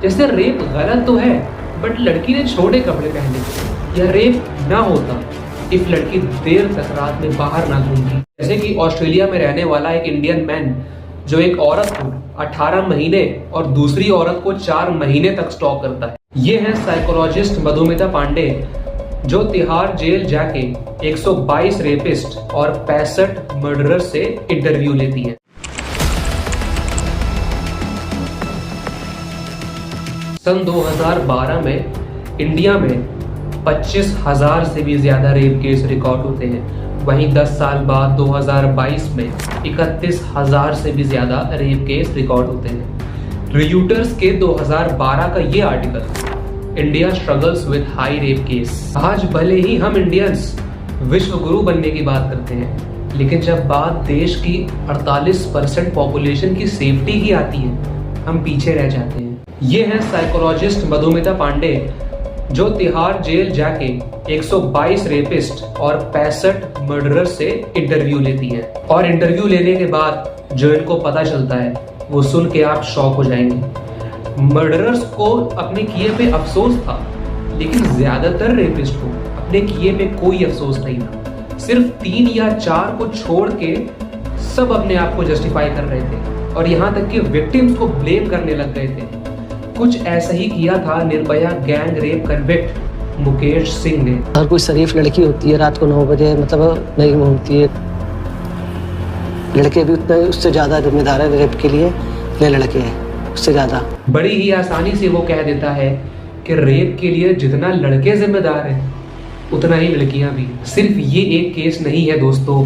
जैसे रेप गलत तो है, बट लड़की ने छोटे कपड़े पहने थे। यह रेप ना होता इफ लड़की देर तक रात में बाहर ना घूमती। जैसे कि ऑस्ट्रेलिया में रहने वाला एक इंडियन मैन जो एक औरत को 18 महीने और दूसरी औरत को 4 महीने तक स्टॉक करता है। ये है साइकोलॉजिस्ट मधुमिता पांडे, जो तिहाड़ जेल जाके 122 रेपिस्ट और 65 मर्डरर से इंटरव्यू लेती है। सन 2012 में इंडिया में 25,000 से भी ज्यादा रेप केस रिकॉर्ड होते हैं। वहीं 10 साल बाद 2022 में 31,000 से भी ज्यादा रेप केस रिकॉर्ड होते हैं। रियूटर्स के 2012 का ये article, India struggles with high rape case. आज भले ही हम इंडियंस विश्व गुरु बनने की बात करते हैं, लेकिन जब बात देश की 48% पॉपुलेशन की सेफ्टी की आती है, हम पीछे रह जाते हैं। ये है साइकोलॉजिस्ट मधुमिता पांडे, जो तिहाड़ जेल जाके 122 रेपिस्ट और 65 मर्डरर से इंटरव्यू लेती है। और इंटरव्यू लेने के बाद जो इनको पता चलता है वो सुन के आप शॉक हो जाएंगे। मर्डरर्स को अपने किए पे अफसोस था, लेकिन ज्यादातर रेपिस्ट को अपने किए पे कोई अफसोस नहीं था। सिर्फ 3 या 4 को छोड़ के सब अपने आप को जस्टिफाई कर रहे थे और यहाँ तक कि विक्टिम्स को ब्लेम करने लग गए थे। कुछ ऐसा ही किया था Nirbhaya gang rape convict Mukesh Singh ने। हर कोई शरीफ लड़की होती है, रात को 9 बजे मतलब नहीं घूमती है। लड़के भी उतने उससे ज्यादा जिम्मेदार है रेप के लिए, ये लड़के हैं उससे ज्यादा। बड़ी ही आसानी से वो कह देता है कि रेप के लिए जितना लड़के जिम्मेदार हैं उतना ही लड़कियां भी। सिर्फ ये एक केस नहीं है दोस्तों,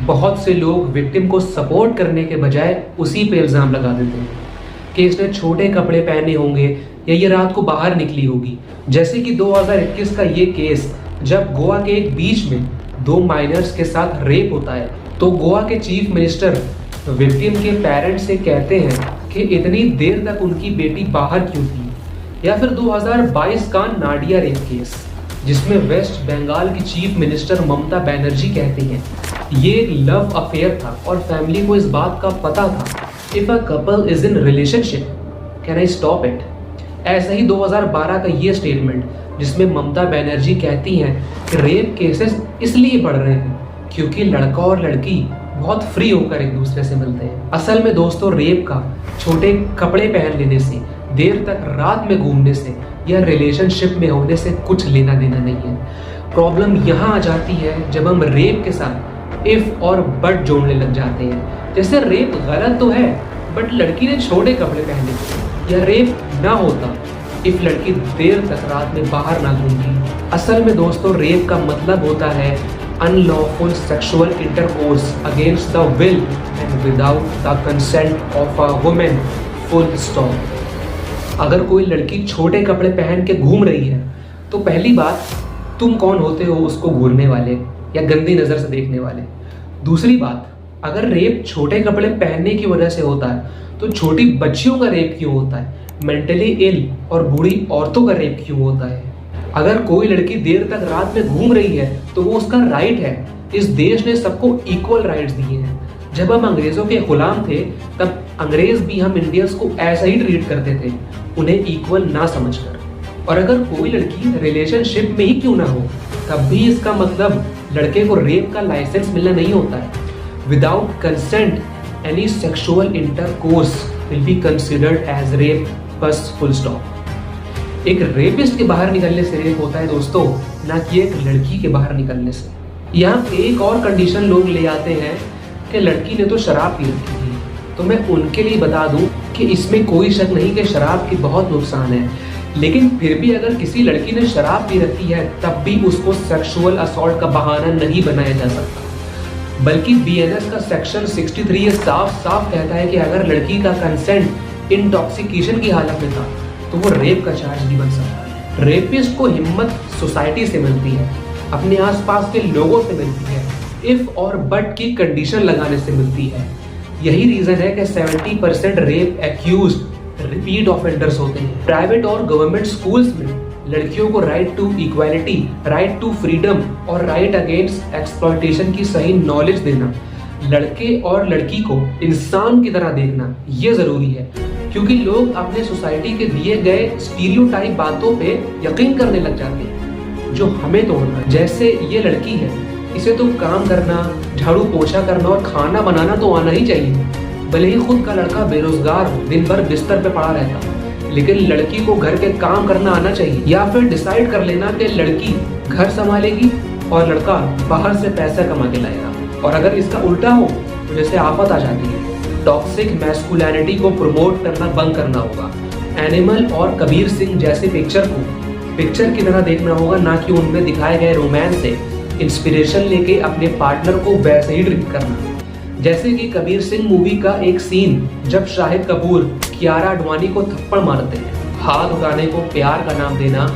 बहुत से लोग विक्टिम को सपोर्ट करने के बजाय उसी पे इल्जाम लगा देते हैं कि इसने छोटे कपड़े पहने होंगे या ये रात को बाहर निकली होगी। जैसे कि 2021 का ये केस, जब गोवा के एक बीच में 2 माइनर्स के साथ रेप होता है, तो गोवा के चीफ मिनिस्टर विक्टिम के पेरेंट्स से कहते हैं कि इतनी देर तक उनकी बेटी बाहर क्यों थी। या फिर 2022 का नाडिया रेप केस, जिसमें वेस्ट बंगाल की चीफ मिनिस्टर ममता बनर्जी कहती हैं ये एक लव अफेयर था और फैमिली को इस बात का पता था। If a couple is in relationship, can I stop it? ऐसा ही 2012 का ये स्टेटमेंट, जिसमें ममता बनर्जी कहती हैं कि रेप केसेस इसलिए बढ़ रहे हैं क्योंकि लड़का और लड़की बहुत फ्री होकर एक दूसरे से मिलते हैं। असल में दोस्तों, रेप का छोटे कपड़े पहन लेने से, देर तक रात में घूमने से या रिलेशनशिप में होने से कुछ लेना देना नहीं है। प्रॉब्लम यहाँ आ जाती है जब हम रेप के साथ इफ और बट जोड़ने लग जाते हैं। जैसे रेप गलत तो है, बट लड़की ने छोटे कपड़े पहने थे। यह रेप ना होता इफ लड़की देर तक रात में बाहर ना घूमती। असल में दोस्तों, रेप का मतलब होता है unlawful sexual intercourse against the will and without the consent of a woman, full stop. अगर कोई लड़की छोटे कपड़े पहन के घूम रही है तो पहली बात, तुम कौन होते हो उसको घूरने वाले या गंदी नजर से देखने वाले। दूसरी बात, अगर रेप छोटे कपड़े पहनने की वजह से होता है तो छोटी बच्चियों का रेप क्यों होता है? मेंटली इल और बूढ़ी औरतों का रेप क्यों होता है? अगर कोई लड़की देर तक रात में घूम रही है तो वो उसका राइट है। इस देश ने सबको इक्वल राइट्स दिए हैं। जब हम अंग्रेजों के गुलाम थे तब अंग्रेज भी हम इंडियंस को ऐसा ही ट्रीट करते थे, उन्हें इक्वल ना समझकर। और अगर कोई लड़की रिलेशनशिप में ही क्यों ना हो, तब भी इसका मतलब लड़के को रेप का लाइसेंस मिलना नहीं होता है। Without consent, any sexual intercourse will be considered as rape, बस full stop। एक रेपिस्ट के बाहर निकलने से रेप होता है दोस्तों, ना कि एक लड़की के बाहर निकलने से। यहाँ एक और कंडीशन लोग ले आते हैं कि लड़की ने तो शराब पी रखी थी, तो मैं उनके लिए बता दूं कि इसमें कोई शक नहीं कि शराब की बहुत नुकसान है, लेकिन फिर भी अगर किसी लड़की ने शराब पी रखी है तब भी उसको सेक्सुअल असॉल्ट का बहाना नहीं बनाया जा सकता। बल्कि बीएनएस का सेक्शन 63 ये साफ साफ कहता है कि अगर लड़की का कंसेंट इंटॉक्सिकेशन की हालत में था तो वो रेप का चार्ज नहीं बन सकता। रेपिस्ट को हिम्मत सोसाइटी से मिलती है, अपने आसपास के लोगों से मिलती है, इफ और बट की कंडीशन लगाने से मिलती है। यही रीजन है कि 70% रेप एक्यूज्ड रिपीट ऑफेंडर्स होते हैं। प्राइवेट और गवर्नमेंट स्कूल्स में लड़कियों को right to equality, right to freedom और राइट अगेंस्ट एक्सप्लॉयटेशन की सही नॉलेज देना लड़के और लड़की को इंसान की तरह देखना ये जरूरी है, क्योंकि लोग अपने सोसाइटी के दिए गए स्टीरियोटाइप बातों पे यकीन करने लग जाते हैं जो हमें तोड़ना है। जैसे ये लड़की है, इसे तो काम करना, झाड़ू पोछा करना और खाना बनाना तो आना ही चाहिए, भले ही खुद का लड़का बेरोजगार हो, दिन भर बिस्तर पे पड़ा रहता, लेकिन लड़की को घर के काम करना आना चाहिए। या फिर डिसाइड कर लेना कि लड़की घर संभालेगी और लड़का बाहर से पैसा कमा के लाएगा। और अगर इसका उल्टा हो तो जैसे आफत आ जाती है। टॉक्सिक मैस्कुलिनिटी को प्रमोट करना बंद करना होगा। एनिमल और कबीर सिंह जैसे पिक्चर को पिक्चर की तरह देखना होगा, ना कि उनमें दिखाए गए रोमांस से इंस्पिरेशन लेके अपने पार्टनर को वैसे ही ट्रीट करना। जैसे कि कबीर सिंह मूवी का एक सीन जब शाहिद कपूर कियारा आडवाणी को थप्पड़ मारते हैं। हाथ उठाने को प्यार का नाम देना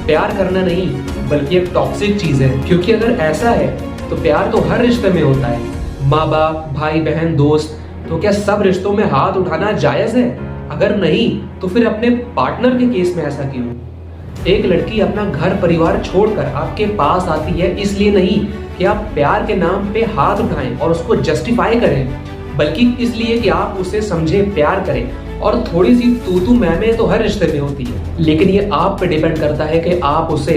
प्यार करना नहीं, बल्कि एक टॉक्सिक चीज है। क्योंकि अगर ऐसा है तो प्यार तो हर रिश्ते में होता है, माँ बाप, भाई बहन, दोस्त। तो क्या सब रिश्तों में हाथ उठाना जायज है? अगर नहीं तो फिर अपने पार्टनर के केस में ऐसा क्यों? एक लड़की अपना घर परिवार छोड़कर आपके पास आती है इसलिए नहीं कि आप प्यार के नाम पे हाथ उठाएं और उसको जस्टिफाई करें, बल्कि इसलिए कि आप उसे समझे, प्यार करें। और थोड़ी सी तू मैं तो हर रिश्ते में होती है, लेकिन ये आप पे डिपेंड करता है कि आप उसे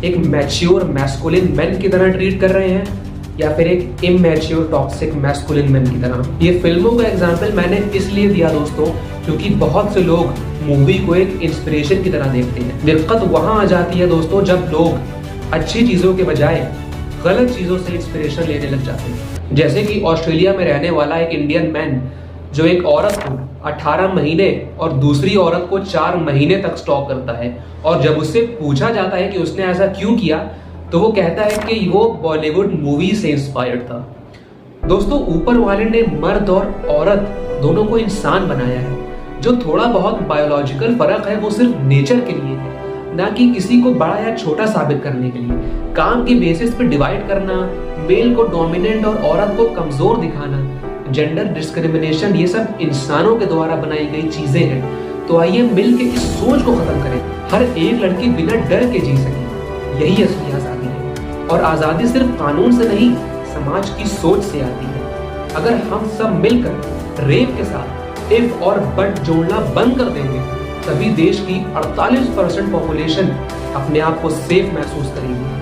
एक मैच्योर मैस्कुलिन मैन की तरह ट्रीट कर रहे हैं या फिर एक इमैच्योर टॉक्सिक मैस्कुलिन मैन की तरह। ये फिल्मों का एग्जाम्पल मैंने इसलिए दिया दोस्तों, क्योंकि बहुत से लोग मूवी को एक इंस्पिरेशन की तरह देखते हैं। दिक्कत वहां आ जाती है दोस्तों जब लोग अच्छी चीजों के बजाय गलत चीजों से इंस्पिरेशन लेने लग जाते हैं। जैसे कि ऑस्ट्रेलिया में रहने वाला एक इंडियन मैन जो एक औरत को 18 महीने और दूसरी औरत को 4 महीने तक स्टॉक करता है, और जब उससे पूछा जाता है कि उसने ऐसा क्यों किया तो वो कहता है कि वो बॉलीवुड मूवी से इंस्पायर्ड था। दोस्तों, ऊपर वाले ने मर्द और औरत दोनों को इंसान बनाया है। जो थोड़ा बहुत बायोलॉजिकल फर्क है वो सिर्फ नेचर के लिए है, ना कि किसी को बड़ा या छोटा साबित करने के लिए। काम के बेसिस पे डिवाइड करना, मेल को डोमिनेंट और औरत को कमजोर दिखाना, जेंडर डिस्क्रिमिनेशन, ये सब इंसानों के द्वारा बनाई गई चीजें हैं। तो आइए मिलकर इस सोच को खत्म करें। हर एक लड़की बिना डर के जी सके, यही असली आजादी है। और आजादी सिर्फ कानून से नहीं, समाज की सोच से आती है। अगर हम सब मिलकर रेप के साथ इफ और बट जोड़ना बंद कर देंगे, तभी देश की 48% पॉपुलेशन अपने आप को सेफ महसूस करेगी।